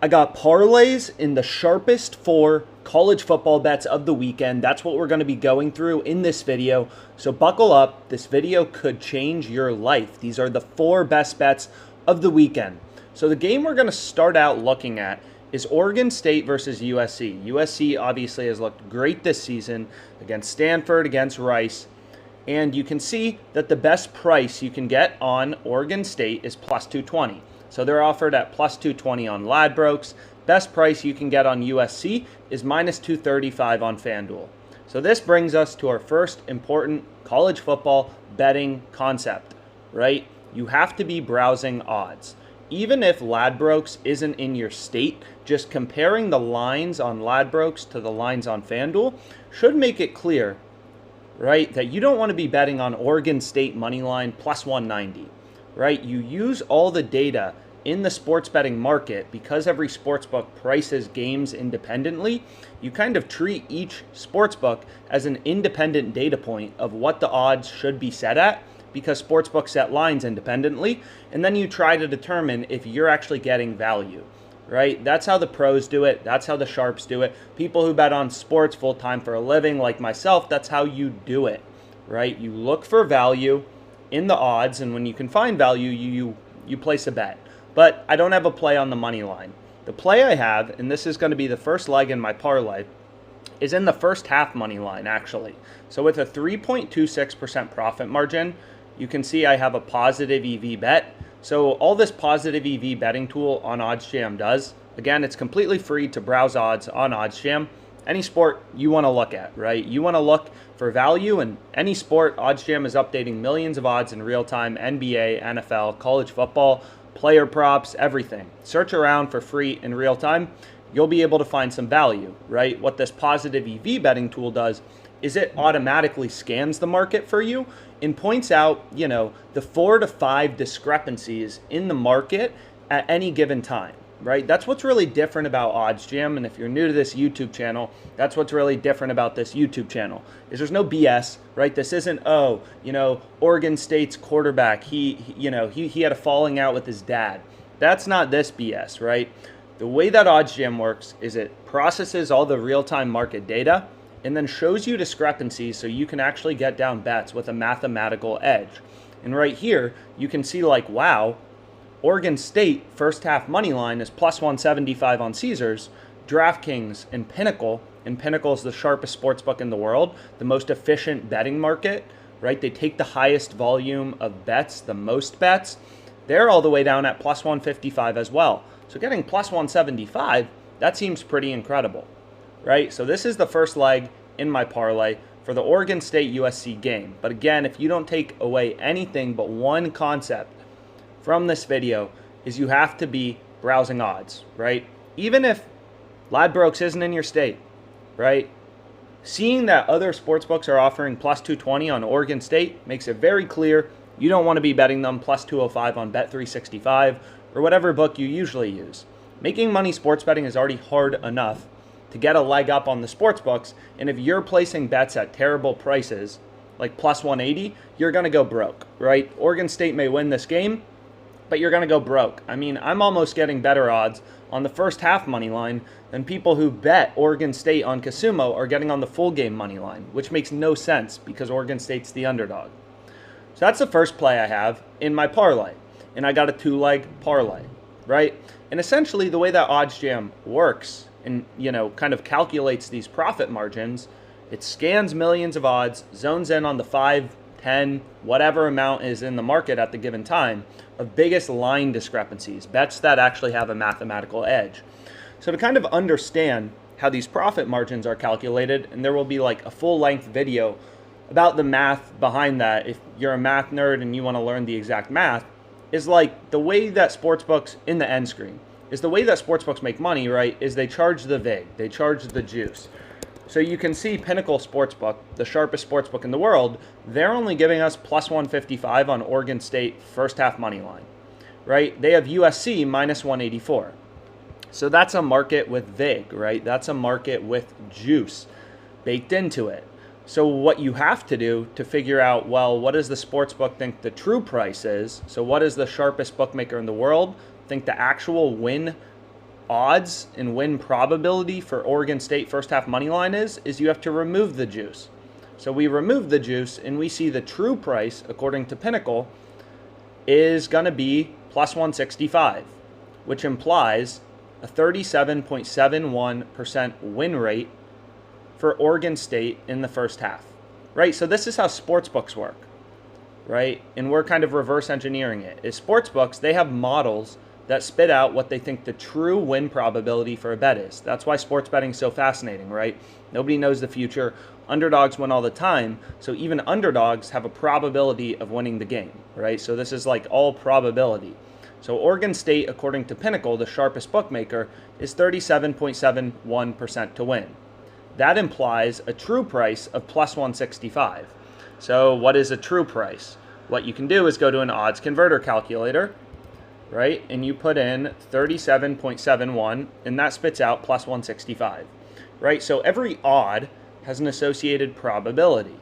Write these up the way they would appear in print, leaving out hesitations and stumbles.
I got parlays in the sharpest 4 college football bets of the weekend. That's what we're going to be going through in this video. So buckle up. This video could change your life. These are the 4 best bets of the weekend. So the game we're going to start out looking at is Oregon State versus USC. USC obviously has looked great this season against Stanford, against Rice. And you can see that the best price you can get on Oregon State is plus 220. So they're offered at plus 220 on Ladbrokes. Best price you can get on USC is minus 235 on FanDuel. So this brings us to our first important college football betting concept, right? You have to be browsing odds. Even if Ladbrokes isn't in your state, just comparing the lines on Ladbrokes to the lines on FanDuel should make it clear, right, that you don't want to be betting on Oregon State moneyline plus 190. Right? You use all the data in the sports betting market because every sportsbook prices games independently. You kind of treat each sportsbook as an independent data point of what the odds should be set at because sportsbooks set lines independently, and then you try to determine if you're actually getting value. Right? That's how the pros do it. That's how the sharps do it. People who bet on sports full-time for a living like myself, that's how you do it. Right? You look for value in the odds, and when you can find value, you place a bet. But I don't have a play on the money line. The play I have, and this is going to be the first leg in my parlay, is in the first half money line, actually. So with a 3.26% profit margin, you can see I have a positive EV bet. So all this positive EV betting tool on OddsJam does, again, it's completely free to browse odds on OddsJam. Any sport you want to look at, right? You want to look for value in any sport. OddsJam is updating millions of odds in real time: NBA, NFL, college football, player props, everything. Search around for free in real time. You'll be able to find some value, right? What this positive EV betting tool does is it automatically scans the market for you and points out, the 4 to 5 discrepancies in the market at any given time. Right? That's what's really different about OddsJam, and if you're new to this YouTube channel, that's what's really different about this YouTube channel, is there's no BS, right? This isn't, Oregon State's quarterback, he had a falling out with his dad. That's not this BS, right? The way that OddsJam works is it processes all the real-time market data and then shows you discrepancies so you can actually get down bets with a mathematical edge. And right here, you can see wow, Oregon State first half money line is plus 175 on Caesars. DraftKings and Pinnacle is the sharpest sportsbook in the world, the most efficient betting market, right? They take the highest volume of bets, the most bets. They're all the way down at plus 155 as well. So getting plus 175, that seems pretty incredible, right? So this is the first leg in my parlay for the Oregon State USC game. But again, if you don't take away anything but one concept from this video, is you have to be browsing odds, right? Even if Ladbrokes isn't in your state, right? Seeing that other sportsbooks are offering plus 220 on Oregon State makes it very clear you don't want to be betting them plus 205 on Bet365 or whatever book you usually use. Making money sports betting is already hard enough to get a leg up on the sportsbooks, and if you're placing bets at terrible prices like plus 180, you're going to go broke, right? Oregon State may win this game, but you're going to go broke. I mean, I'm almost getting better odds on the first half money line than people who bet Oregon State on Casumo are getting on the full game money line, which makes no sense because Oregon State's the underdog. So that's the first play I have in my parlay, and I got a 2-leg parlay, right? And essentially the way that OddsJam works and, kind of calculates these profit margins, it scans millions of odds, zones in on the 5, 10, whatever amount is in the market at the given time of biggest line discrepancies, bets that actually have a mathematical edge. So to kind of understand how these profit margins are calculated, and there will be a full-length video about the math behind that if you're a math nerd and you want to learn the exact math, is the way that sportsbooks in the end screen is the way that sportsbooks make money, right, is they charge the vig, they charge the juice. So you can see Pinnacle Sportsbook, the sharpest sportsbook in the world, they're only giving us plus 155 on Oregon State first half money line, right? They have USC minus 184. So that's a market with vig, right? That's a market with juice baked into it. So what you have to do to figure out, well, what does the sportsbook think the true price is? So what does the sharpest bookmaker in the world think the actual win odds and win probability for Oregon State first half money line is you have to remove the juice. So we remove the juice and we see the true price, according to Pinnacle, is going to be plus 165, which implies a 37.71% win rate for Oregon State in the first half, right? So this is how sportsbooks work, right? And we're kind of reverse engineering it. Is sportsbooks, they have models that spit out what they think the true win probability for a bet is. That's why sports betting is so fascinating, right? Nobody knows the future. Underdogs win all the time, so even underdogs have a probability of winning the game, right? So this is like all probability. So Oregon State, according to Pinnacle, the sharpest bookmaker, is 37.71% to win. That implies a true price of plus 165. So what is a true price? What you can do is go to an odds converter calculator, right? And you put in 37.71, and that spits out plus 165, right? So every odd has an associated probability.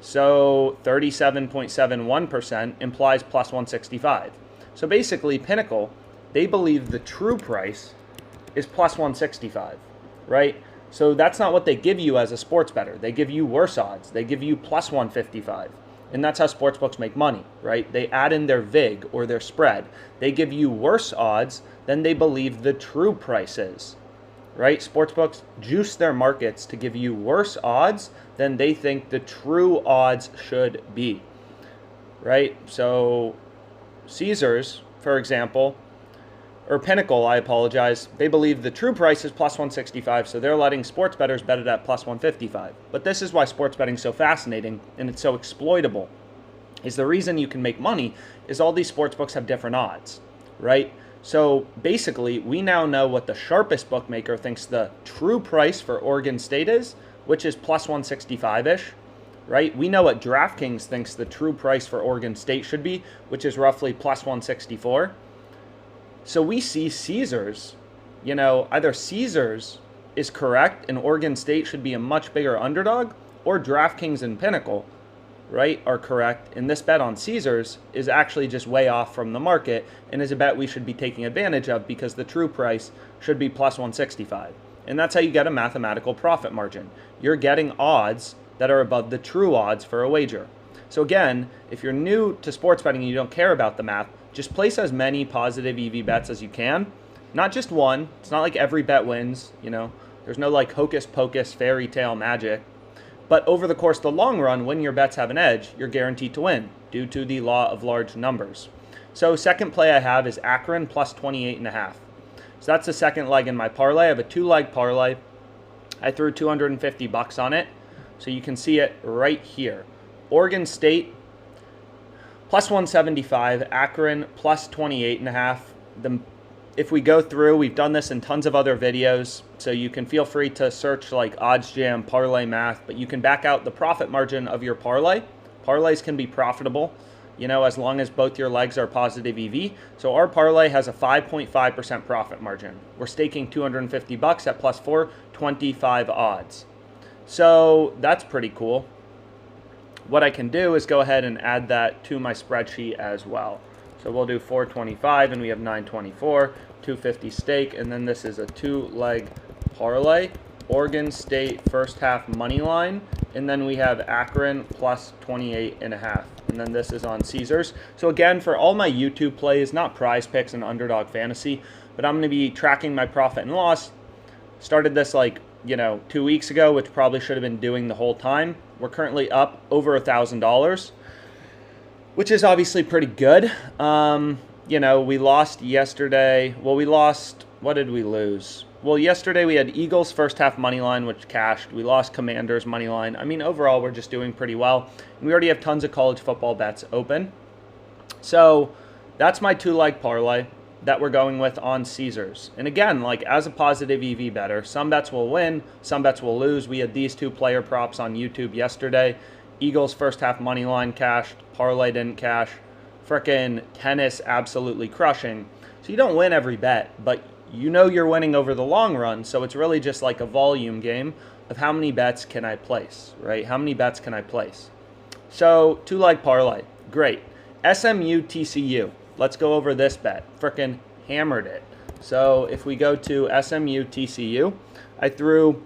So 37.71% implies plus 165. So basically, Pinnacle, they believe the true price is plus 165, right? So that's not what they give you as a sports bettor. They give you worse odds. They give you plus 155. And that's how sportsbooks make money, right? They add in their VIG or their spread. They give you worse odds than they believe the true price is, right? Sportsbooks juice their markets to give you worse odds than they think the true odds should be, right? So Caesars, for example, or Pinnacle, I apologize, they believe the true price is plus 165, so they're letting sports bettors bet it at plus 155. But this is why sports betting is so fascinating and it's so exploitable. Is the reason you can make money is all these sports books have different odds, right? So basically, we now know what the sharpest bookmaker thinks the true price for Oregon State is, which is plus 165-ish, right? We know what DraftKings thinks the true price for Oregon State should be, which is roughly plus 164. So we see Caesars, either Caesars is correct and Oregon State should be a much bigger underdog, or DraftKings and Pinnacle, right, are correct. And this bet on Caesars is actually just way off from the market and is a bet we should be taking advantage of because the true price should be plus 165. And that's how you get a mathematical profit margin. You're getting odds that are above the true odds for a wager. So again, if you're new to sports betting and you don't care about the math, just place as many positive EV bets as you can. Not just one. It's not like every bet wins, There's no like hocus pocus fairy tale magic. But over the course of the long run, when your bets have an edge, you're guaranteed to win due to the law of large numbers. So second play I have is Akron plus 28.5. So that's the second leg in my parlay. I have a 2-leg parlay. I threw $250 on it. So you can see it right here. Oregon State plus 175, Akron plus 28.5. If we go through, we've done this in tons of other videos, so you can feel free to search like OddsJam, parlay math, but you can back out the profit margin of your parlay. Parlays can be profitable, as long as both your legs are positive EV. So our parlay has a 5.5% profit margin. We're staking $250 at plus 425 odds. So that's pretty cool. What I can do is go ahead and add that to my spreadsheet as well. So we'll do 425 and we have 924, 250 stake, and then this is a 2-leg parlay. Oregon State first half money line, and then we have Akron plus 28.5. And then this is on Caesars. So again, for all my YouTube plays, not prize picks and underdog fantasy, but I'm going to be tracking my profit and loss. Started this 2 weeks ago, which probably should have been doing the whole time. We're currently up over $1,000, which is obviously pretty good. We lost yesterday. Well, what did we lose? Well, yesterday we had Eagles first half money line, which cashed. We lost Commanders money line. I mean, overall, we're just doing pretty well. And we already have tons of college football bets open. So that's my 2-leg parlay that we're going with on Caesars. And again, as a positive EV bettor, some bets will win, some bets will lose. We had these 2 player props on YouTube yesterday. Eagles first half money line cashed, parlay didn't cash. Frickin' tennis absolutely crushing. So you don't win every bet, but you're winning over the long run. So it's really just like a volume game of how many bets can I place, right? How many bets can I place? So 2-leg parlay, great. SMU TCU. Let's go over this bet. Frickin' hammered it. So if we go to SMU TCU, I threw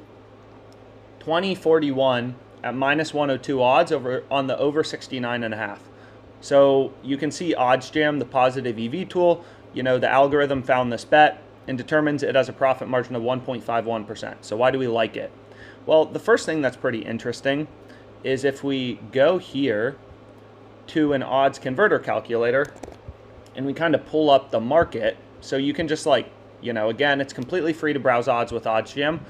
20-41 at minus 102 odds on the over 69.5. So you can see OddsJam, the positive EV tool, the algorithm found this bet and determines it has a profit margin of 1.51%. So why do we like it? Well, the first thing that's pretty interesting is if we go here to an odds converter calculator and we kind of pull up the market, so you can just again, it's completely free to browse odds with OddsJam.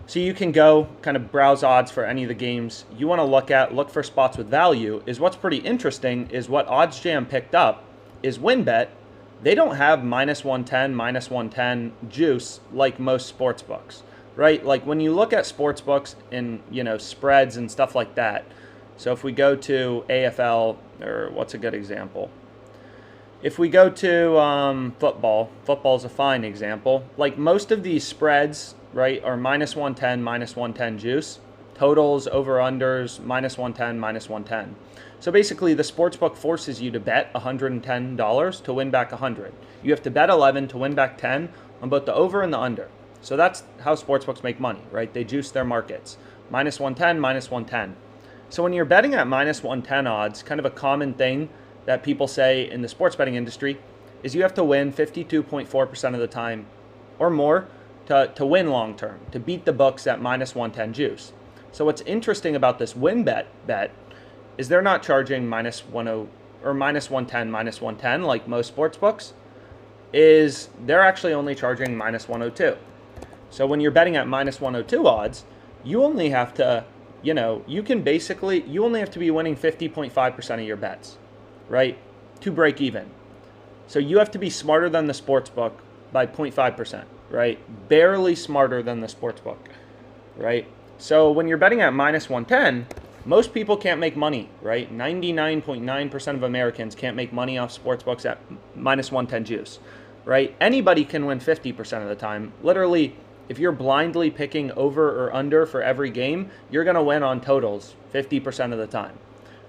So you can go kind of browse odds for any of the games you want to look for spots with value. Is what's pretty interesting is what OddsJam picked up is WynnBet. They don't have minus 110, minus 110 juice like most sports books, right? Like when you look at sports books and, spreads and stuff like that. So if we go to AFL, or what's a good example? If we go to football's a fine example. Like most of these spreads, right, are minus 110, minus 110 juice. Totals, over-unders, minus 110, minus 110. So basically, the sportsbook forces you to bet $110 to win back 100. You have to bet 11 to win back 10 on both the over and the under. So that's how sportsbooks make money, right? They juice their markets. Minus 110, minus 110. So when you're betting at minus 110 odds, kind of a common thing that people say in the sports betting industry is you have to win 52.4% of the time or more to win long term, to beat the books at minus 110 juice. So what's interesting about this WynnBet bet is they're not charging minus 10 or minus 110, minus 110 like most sports books. Is they're actually only charging minus 102. So when you're betting at minus 102 odds, you only have to, you only have to be winning 50.5% of your bets, right, to break even. So you have to be smarter than the sports book by 0.5%, right? Barely smarter than the sports book, right? So when you're betting at minus 110, most people can't make money, right? 99.9% of Americans can't make money off sports books at minus 110 juice, right? Anybody can win 50% of the time. Literally, if you're blindly picking over or under for every game, you're going to win on totals 50% of the time,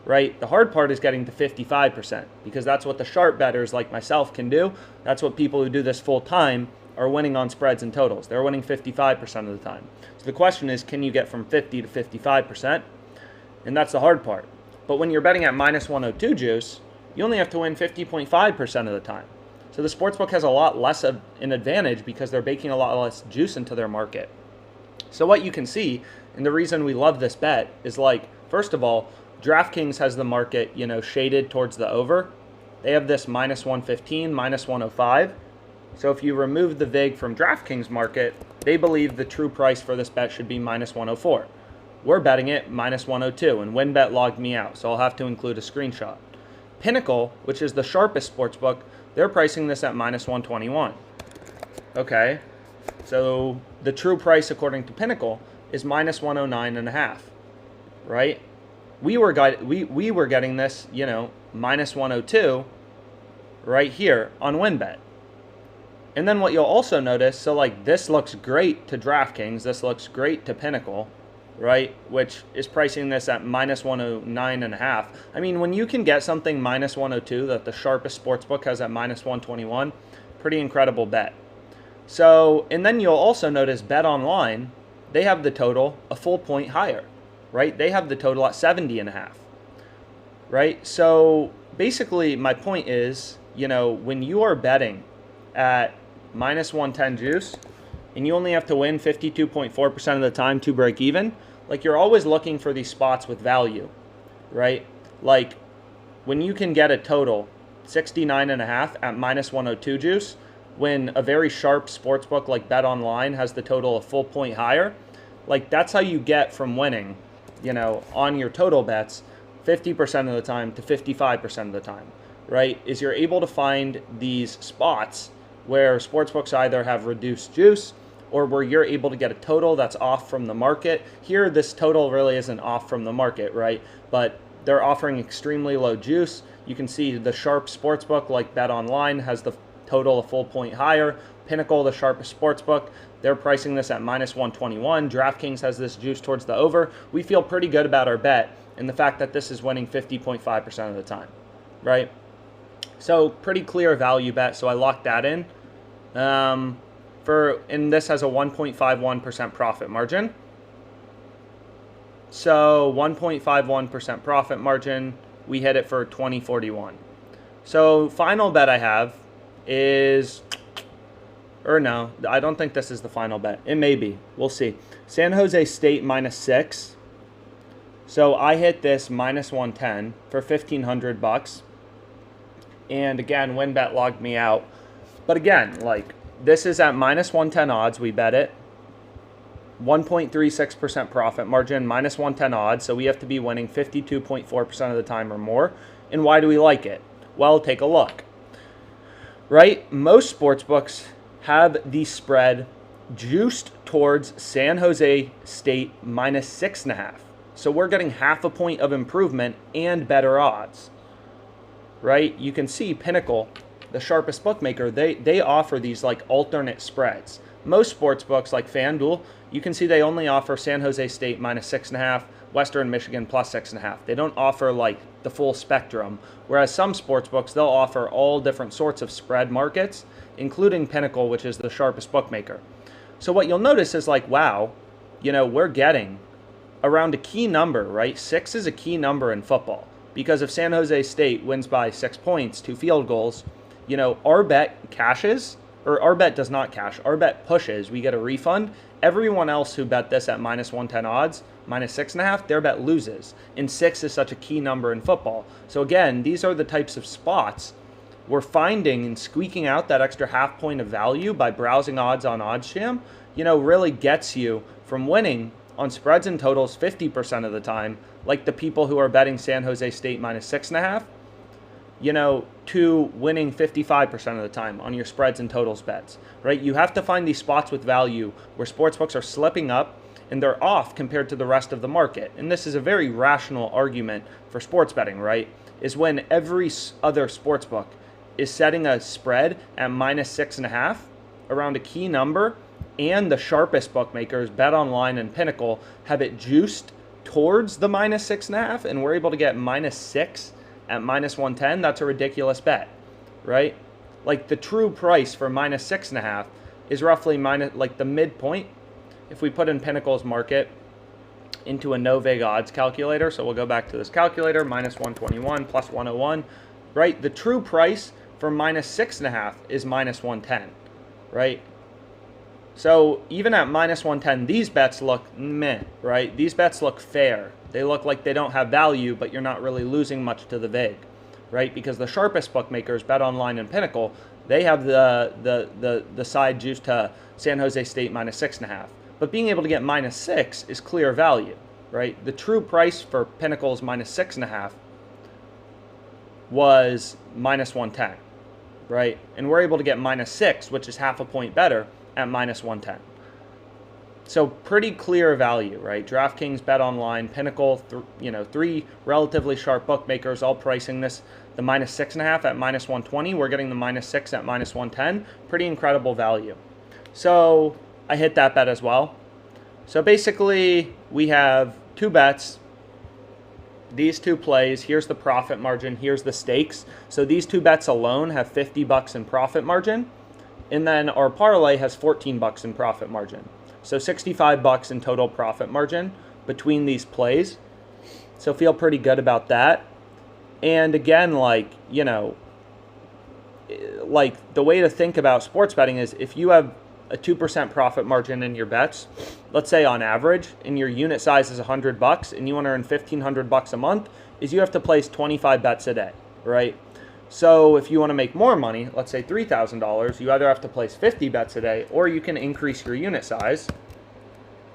right? The hard part is getting to 55% because that's what the sharp bettors like myself can do. That's what people who do this full time are winning on spreads and totals. They're winning 55% of the time. So the question is, can you get from 50 to 55%? And that's the hard part. But when you're betting at minus 102 juice, you only have to win 50.5% of the time. So the sportsbook has a lot less of an advantage because they're baking a lot less juice into their market. So what you can see, and the reason we love this bet is first of all, DraftKings has the market, shaded towards the over. They have this minus 115, minus 105. So if you remove the VIG from DraftKings market, they believe the true price for this bet should be minus 104. We're betting it minus 102, and WynnBet logged me out, so I'll have to include a screenshot. Pinnacle, which is the sharpest sportsbook, they're pricing this at minus 121. Okay, so the true price according to Pinnacle is minus 109.5, right? We were getting this, minus 102 right here on WynnBet. And then what you'll also notice, so this looks great to DraftKings, this looks great to Pinnacle, right? Which is pricing this at minus 109.5. I mean, when you can get something minus 102 that the sharpest sportsbook has at minus 121, pretty incredible bet. So, and then you'll also notice Bet Online, they have the total a full point higher, right? They have the total at 70.5, right? So basically my point is, when you are betting at minus 110 juice and you only have to win 52.4% of the time to break even, you're always looking for these spots with value, right? When you can get a total 69.5 at minus 102 juice, when a very sharp sportsbook like Bet Online has the total a full point higher, that's how you get from winning, on your total bets 50% of the time to 55% of the time, right? Is you're able to find these spots where sportsbooks either have reduced juice or where you're able to get a total that's off from the market. Here, this total really isn't off from the market, right? But they're offering extremely low juice. You can see the sharp sportsbook like Bet Online has the total a full point higher. Pinnacle, the sharpest sportsbook, they're pricing this at minus 121. DraftKings has this juice towards the over. We feel pretty good about our bet and the fact that this is winning 50.5% of the time, right? So pretty clear value bet, so I locked that in. and this has a 1.51% profit margin. So 1.51% profit margin, we hit it for 2041. So final bet I have is, or no, I don't think this is the final bet. It may be. We'll see. San Jose State -6. So I hit this -110 for $1,500. And again, WynnBet logged me out. But again, like, this is at -110 odds. We bet it. 1.36% profit margin, -110 odds. So we have to be winning 52.4% of the time or more. And why do we like it? Well, take a look. Right? Most sports books have the spread juiced towards San Jose State -6.5. So we're getting half a point of improvement and better odds. Right? You can see Pinnacle, the sharpest bookmaker, they offer these like alternate spreads. Most sports books like FanDuel, you can see they only offer San Jose State -6.5, Western Michigan +6.5. They don't offer like the full spectrum. Whereas some sports books, they'll offer all different sorts of spread markets, including Pinnacle, which is the sharpest bookmaker. So what you'll notice is like, wow, we're getting around a key number, right? 6 is a key number in football. Because if San Jose State wins by 6 points, 2 field goals, our bet cashes, or our bet does not cash. Our bet pushes. We get a refund. Everyone else who bet this at -110 odds, -6.5, their bet loses. And 6 is such a key number in football. So again, these are the types of spots we're finding, and squeaking out that extra half point of value by browsing odds on OddsJam, really gets you from winning on spreads and totals 50% of the time, like the people who are betting San Jose State -6.5, to winning 55% of the time on your spreads and totals bets, right? You have to find these spots with value where sportsbooks are slipping up and they're off compared to the rest of the market. And this is a very rational argument for sports betting, right? Is when every other sportsbook is setting a spread at -6.5 around a key number, and the sharpest bookmakers, BetOnline and Pinnacle, have it juiced towards the -6.5, and we're able to get -6 at -110. That's a ridiculous bet, right? Like the true price for -6.5 is roughly like the midpoint. If we put in Pinnacle's market into a no vig odds calculator, so we'll go back to this calculator, -121 plus 101, right? The true price for -6.5 is -110, right? So even at -110, these bets look meh, right? These bets look fair. They look like they don't have value, but you're not really losing much to the vig, right? Because the sharpest bookmakers, BetOnline and Pinnacle, they have the side juice to San Jose State -6.5. But being able to get -6 is clear value, right? The true price for Pinnacle's -6.5 was -110, right? And we're able to get -6, which is half a point better, at -110. So pretty clear value, right? DraftKings, BetOnline, Pinnacle, three relatively sharp bookmakers all pricing this, the -6.5 at -120. We're getting the -6 at -110. Pretty incredible value. So I hit that bet as well. So basically we have 2 bets, these 2 plays. Here's the profit margin. Here's the stakes. So these 2 bets alone have $50 in profit margin. And then our parlay has $14 in profit margin. So $65 in total profit margin between these plays. So feel pretty good about that. And again, like the way to think about sports betting is if you have a 2% profit margin in your bets, let's say on average, and your unit size is $100 and you want to earn $1,500 a month, is you have to place 25 bets a day, right? So if you want to make more money, let's say $3,000, you either have to place 50 bets a day, or you can increase your unit size,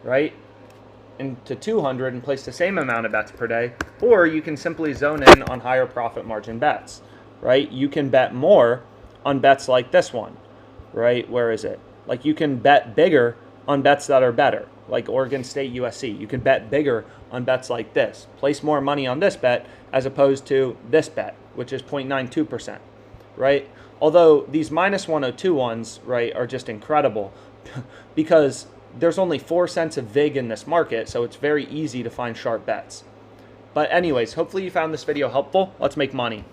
right, into 200 and place the same amount of bets per day, or you can simply zone in on higher profit margin bets, right? You can bet more on bets like this one, right? Where is it? Like you can bet bigger on bets that are better, like Oregon State, USC. You can bet bigger on bets like this. Place more money on this bet as opposed to this bet, which is 0.92%, right? Although these -102 ones, right, are just incredible because there's only 4 cents of vig in this market, so it's very easy to find sharp bets. But anyways, hopefully you found this video helpful. Let's make money.